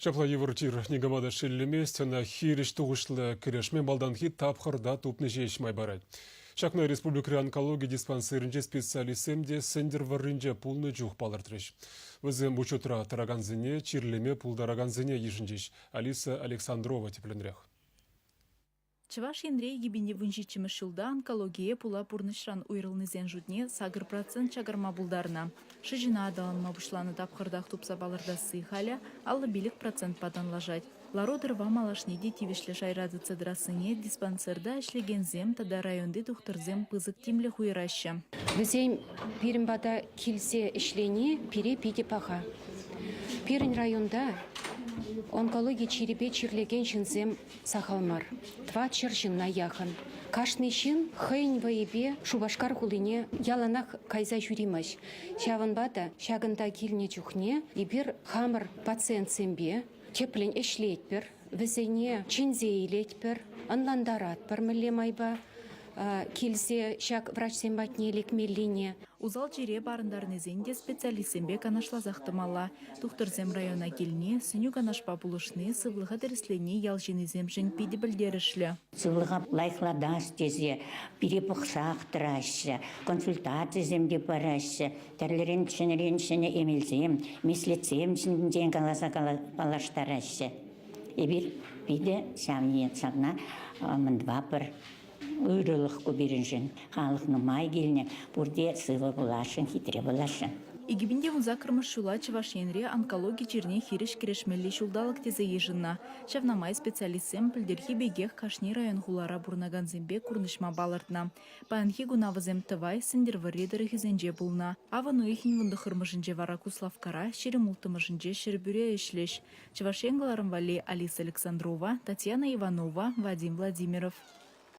Чапла евротир негамада шеллемест, на хириш туғышлы кірешмен балданхи тапқырда тупны жешмай барад. Шакна республика онкология диспансерінже специалистемде сендер варринже пулны жух балыртырыш. Візім учетра тараганзыне, чирлеме пулдараганзыне ешінжеш. Алиса Александрова тепленрях. Чаваш Енрей гибинде вынжичимы шылда онкология пула пурнышран уйрылнызен жутне сагыр процент чагарма булдарына. Шыжина адаланма бушланы тапқырдақ тупса балырда сыйхаля, аллы билік процент падан лажать. Лародыр вам алашнеде тивешлі жайрады цедрасыне диспансерда ішлегензем тада районды тухтырзем пызык тимлі хуйраща. Візем пирімбада келсе ішлене пире пиде паға. Пирін районда онкология черепе чирлеген шынзем сахалмар. Два чыршынна яхан. Кашны шын хейн вайбе шубашкар хулине яланах кайза жюримаш. Шаванбада шагында килне чухне ибир хамыр пациент сембе теплен эшлейтпер, візене чинзейлейтпер, анландаратпер міле майба. Келсе шак врач сембатне лекмелине. Узал жире барындарнезенде специалистембе канашлазақтымала. Тухтырзем района келіне, сүню канашпа булышны, сывлыға дәріслене ялжинезем жын пиді білдерішлі. Сывлыға лайқладас тезе, перепықсақ тұрашы, консультация земде барашы, тәрлерін түшінерін емелзем, меслетсем жынден калаштарашы. Ебір пиді сәмниет сағна мындва бір ұйрылық көберінжін, халықны май келіне, бұрде сывы болашын, хитре болашын. Игибинде музакырмыш шула Чаваш Енре онкология черне хириш керешмелли шулдалық тезе ежінна. Шавнамай специалистсем пілдерхи бегех кашни район хулара бурнаганзембе курнышма балыртна. Паянхи гунавызем тывай сендер варредері хизенже булна. Авану ихин вындықырмышынже вара Куславкара, шеремултымышынже шербюре ешлеш. Чаваш Енгаларым вали Алиса Александрова, Татьяна Иванова, Вадим Владимиров.